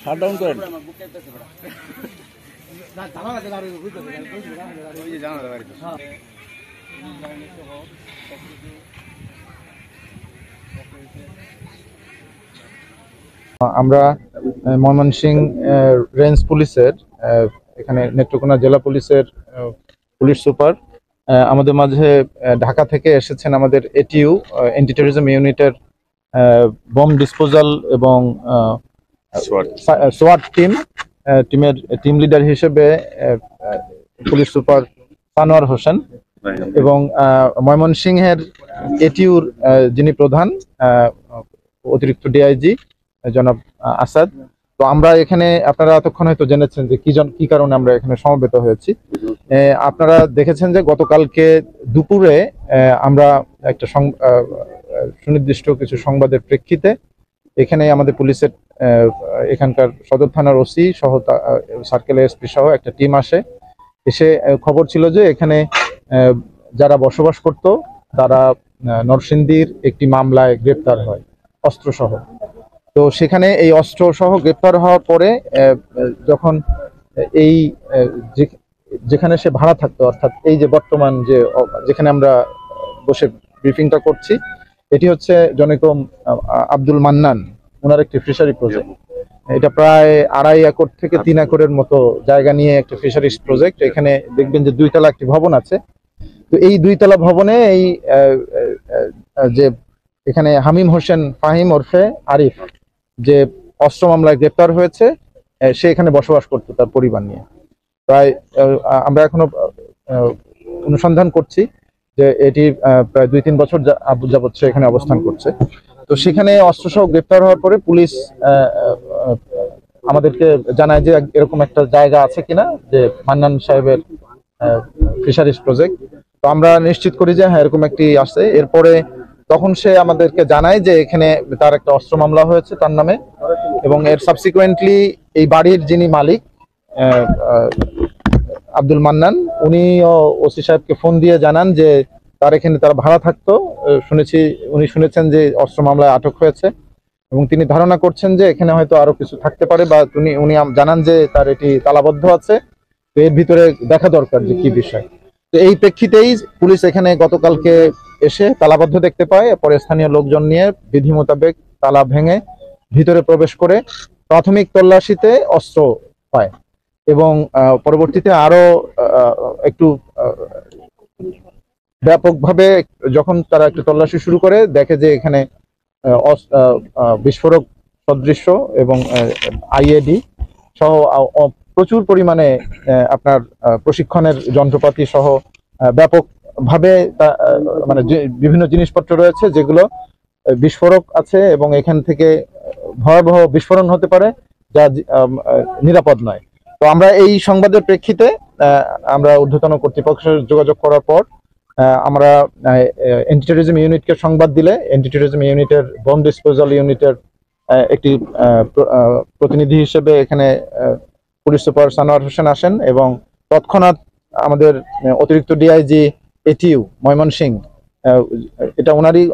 Shutdown করেন। আমরা Mymensingh range পুলিশের এখানে নেত্রকোনা জেলা পুলিশের পুলিশ সুপার আমাদের মাঝে ঢাকা থেকে এসেছেন আমাদের এটিইউ অ্যান্টি টেররিজম ইউনিটের বম ডিসপোজাল এবং সোয়াট টিমের টিম লিডার হিসেবে পুলিশ সুপার সানোয়ার হোসেন এবং ময়মনসিংহের এটিইউর যিনি প্রধান অতিরিক্ত ডিআইজি জনাব আসাদ। তো আমরা এখানে আপনারা এতক্ষণ হয়তো জেনেছেন যে কি কারণে আমরা এখানে সমবেত হয়েছি। আপনারা দেখেছেন যে গতকালকে দুপুরে আমরা একটা সুনির্দিষ্ট কিছু সংবাদের প্রেক্ষিতে এখানে আমাদের পুলিশের এখানকার সদর থানার ওসি সহ সার্কেল এসপি সহ একটা টিম এসে খবর ছিল যে এখানে যারা বসবাস করত তারা নরসিংদীর একটি মামলায় গ্রেপ্তার হয় অস্ত্রসহ। তো সেখানে এই অস্ত্র সহ গ্রেপ্তার হওয়ার পরে যখন এই যেখানে সে ভাড়া থাকতো, অর্থাৎ এই যে বর্তমান যেখানে আমরা বসে ব্রিফিংটা করছি, এটি হচ্ছে জনৈক আব্দুল মান্নান, ওনার একটি ফিশারি প্রজেক্ট। এটা প্রায় 2.5 একর থেকে 3 একরের মতো জায়গা নিয়ে একটা ফিশারিজ প্রজেক্ট। এখানে দেখবেন যে 2 তলা একটি ভবন আছে। তো এই 2 তলা ভবনে এই যে এখানে হামিম হোসেন ফাহিম ওরফে আরিফ যে অস্ত্র মামলায় গ্রেপ্তার হয়েছে, সে এখানে বসবাস করতো তার পরিবার নিয়ে। প্রায় আমরা এখনো অনুসন্ধান করছি যে এটি প্রায় 2-3 বছর যাবৎ সে এখানে অবস্থান করছে। তো সেখানে অস্ত্রসহ গ্রেপ্তার হওয়ার পরে পুলিশ আমাদেরকে জানায় যে এরকম একটা জায়গা আছে কিনা, যে মান্নান সাহেবের ফিশারিজ প্রজেক্ট। তো আমরা নিশ্চিত করি যে হ্যাঁ এরকম একটি আছে। এরপরে তখন সে আমাদেরকে জানায় যে এখানে তার একটা অস্ত্র মামলা হয়েছে তার নামে, এবং এর সাবসিকুয়েন্টলি এই বাড়ির যিনি মালিক আব্দুল মান্নান, উনিও ওসি সাহেবকে ফোন দিয়ে জানান যে তার এখানে তারা ভাড়া থাকতো। উনি শুনেছেন যে অস্ত্র মামলায় আটক হয়েছে এবং তিনি ধারণা করছেন যে এখানে হয়তো আরো কিছু থাকতে পারে, বা উনি জানান যে তার এটি তালাবদ্ধ আছে, তো এর ভিতরে দেখা দরকার যে কি বিষয়। তো এই প্রেক্ষিতেই পুলিশ এখানে গতকালকে এসে তালাবদ্ধ দেখতে পায়, পরে স্থানীয় লোকজন নিয়ে বিধি মোতাবেক তালা ভেঙে ভিতরে প্রবেশ করে প্রাথমিক তল্লাশিতে অস্ত্র পায় এবং পরবর্তীতে আরো একটু ব্যাপকভাবে যখন তারা একটু তল্লাশি শুরু করে, দেখে যে এখানে বিস্ফোরক সদৃশ্য এবং আইএডি সহ প্রচুর পরিমাণে আপনার প্রশিক্ষণের যন্ত্রপাতি সহ ব্যাপকভাবে মানে বিভিন্ন জিনিসপত্র রয়েছে যেগুলো বিস্ফোরক আছে, এবং এখান থেকে ভয়াবহ বিস্ফোরণ হতে পারে যা নিরাপদ নয়। তো আমরা এই সংবাদের প্রেক্ষিতে আমরা ঊর্ধ্বতন কর্তৃপক্ষের যোগাযোগ করার পর আমরা অ্যান্টি টেররিজম ইউনিটকে সংবাদ দিলে অ্যান্টি টেররিজম ইউনিটের বম ডিসপোজাল ইউনিটের একটি প্রতিনিধি হিসেবে এখানে পুলিশ সুপার সানোয়ার হোসেন আসেন, এবং তৎক্ষণাৎ আমাদের অতিরিক্ত ডিআইজি এটিইউ ময়মনসিংহ, এটা ওনারই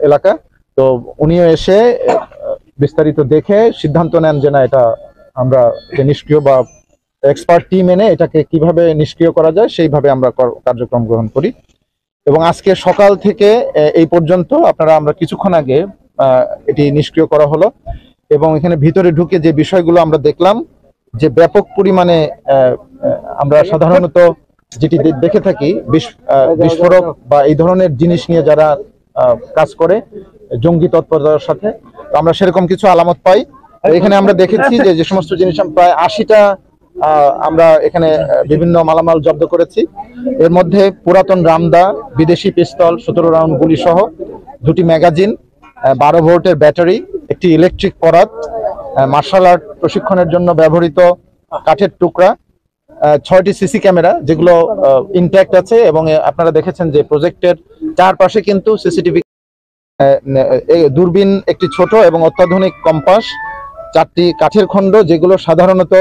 এলাকা, তো উনিও এসে বিস্তারিত দেখে সিদ্ধান্ত নেন যে না, এটা আমরা নিষ্ক্রিয় বা এক্সপার্ট টিম এনে এটাকে কিভাবে নিষ্ক্রিয় করা যায় সেইভাবে আমরা কার্যক্রম গ্রহণ করি। এবং আজকে সকাল থেকে এই পর্যন্ত আমরা কিছুক্ষণ আগে এটি নিষ্ক্রিয় করা হলো, এবং এখানে ভিতরে ঢুকে যে বিষয়গুলো আমরা দেখলাম যে ব্যাপক পরিমাণে আমরা সাধারণত যেটি দেখে থাকি বিস্ফোরক বা এই ধরনের জিনিস নিয়ে যারা কাজ করে জঙ্গি তৎপরতার সাথে, তো আমরা সেরকম কিছু আলামত পাই। এখানে আমরা দেখেছি যে সমস্ত জিনিস প্রায় 80টা আমরা এখানে বিভিন্ন মালামাল জব্দ করেছি। এর মধ্যে পুরাতন রামদা, বিদেশি পিস্তল, 17 রাউন্ড গুলি সহ 2টি ম্যাগাজিন, 12 ভোল্টের ব্যাটারি, একটি ইলেকট্রিক পরাত, মার্শাল আর্ট প্রশিক্ষণের জন্য ব্যবহৃত কাঠের টুকরা, 6টি সিসি ক্যামেরা যেগুলো ইনট্যাক্ট আছে, এবং আপনারা দেখেছেন যে প্রজেক্টের চারপাশে কিন্তু সিসিটিভি, দূরবীন, একটি ছোট এবং অত্যাধুনিক কম্পাস, 4টি কাঠের খণ্ড যেগুলো সাধারণত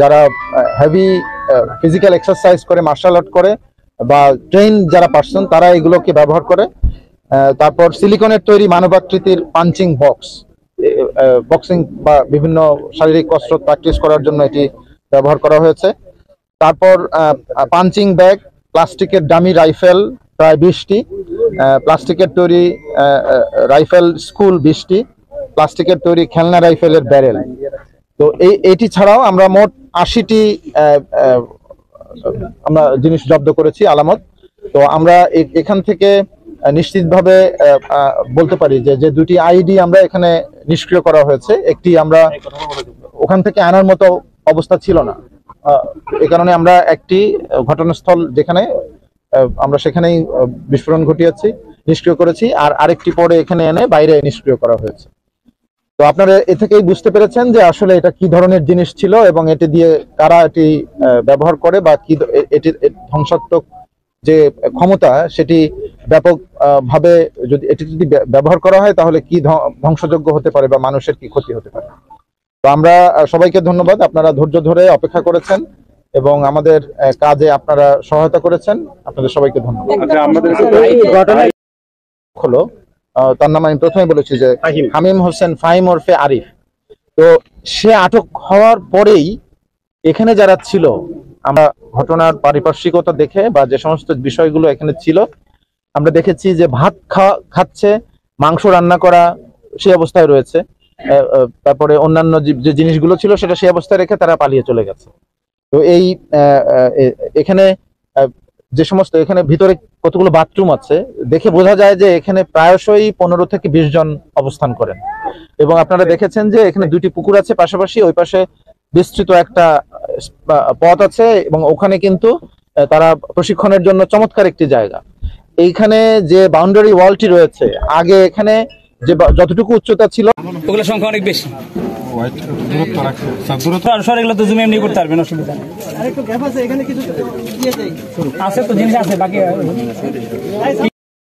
যারা হেভি ফিজিক্যাল এক্সারসাইজ করে, মার্শাল আর্ট করে বা ট্রেন যারা পারসন তারা এগুলোকে ব্যবহার করে। তারপর সিলিকনের তৈরি মানবাকৃতির পাঞ্চিং বক্স, বক্সিং বা বিভিন্ন শারীরিক কসরত প্র্যাকটিস করার জন্য এটি ব্যবহার করা হয়েছে। তারপর পাঞ্চিং ব্যাগ, প্লাস্টিকের ডামি রাইফেল প্রায় 20টি, প্লাস্টিকের তৈরি রাইফেল স্কুল 20টি, প্লাস্টিকের তৈরি খেলনা রাইফেলের ব্যারেল। তো এইটি ছাড়াও আমরা মোট 80টি আমরা জিনিস জব্দ করেছি, আলামত। তো আমরা এখান থেকে নিশ্চিতভাবে বলতে পারি যে দুটি আইডি আমরা এখানে নিষ্ক্রিয় করা হয়েছে। একটি আমরা ওখান থেকে আনার মতো অবস্থা ছিল না, এই কারণে আমরা একটি ঘটনাস্থল যেখানে আমরা সেখানেই বিস্ফোরণ ঘটিয়েছি, নিষ্ক্রিয় করেছি, আর আরেকটি পরে এখানে এনে বাইরে নিষ্ক্রিয় করা হয়েছে। তো আপনারা এ থেকেই বুঝতে পেরেছেন যে আসলে এটা কি ধরনের জিনিস ছিল এবং এটি দিয়ে কারা এটি ব্যবহার করে বা কি এটির ধ্বংসাত্মক যে ক্ষমতা সেটি ব্যাপক ভাবে এটি যদি ব্যবহার করা হয় তাহলে কি ধ্বংসযোগ্য হতে পারে বা মানুষের কি ক্ষতি হতে পারে। তো আমরা সবাইকে ধন্যবাদ, আপনারা ধৈর্য ধরে অপেক্ষা করেছেন এবং আমাদের কাজে আপনারা সহায়তা করেছেন। আপনাদের সবাইকে ধন্যবাদ। হলো তার নাম আমি প্রথমে বলেছি যে হামিম হোসেন ফাহিম ওরফে আরিফ। তো সে আটক হওয়ার পরেই এখানে যারা ছিল, আমরা ঘটনার পারিপার্শ্বিকতা দেখে বা যে সমস্ত বিষয়গুলো এখানে ছিল আমরা দেখেছি যে ভাত খাচ্ছে, মাংস রান্না করা সেই অবস্থায় রয়েছে, তারপরে অন্যান্য যে জিনিসগুলো ছিল সেটা সেই অবস্থায় রেখে তারা পালিয়ে চলে গেছে। তো এই এখানে যে সমস্ত এখানে ভিতরে কতগুলো বাথরুম আছে দেখে বোঝা যায় যে এখানে প্রায়শই 15 থেকে 20 জন অবস্থান করেন। এবং আপনারা দেখেছেন যে এখানে দুটি পুকুর আছে পাশাপাশি, ওই পাশে বিস্তৃত একটা পথ আছে এবং ওখানে কিন্তু তারা প্রশিক্ষণের জন্য চমৎকার একটি জায়গা। এইখানে যে বাউন্ডারি ওয়ালটি রয়েছে, আগে এখানে যে যতটুকু উচ্চতা ছিল ওগুলোর সংখ্যা অনেক বেশি, এগুলো তো জুম এমনি করতে পারবেন, অসুবিধা আছে, তো জিনিস আছে বাকি।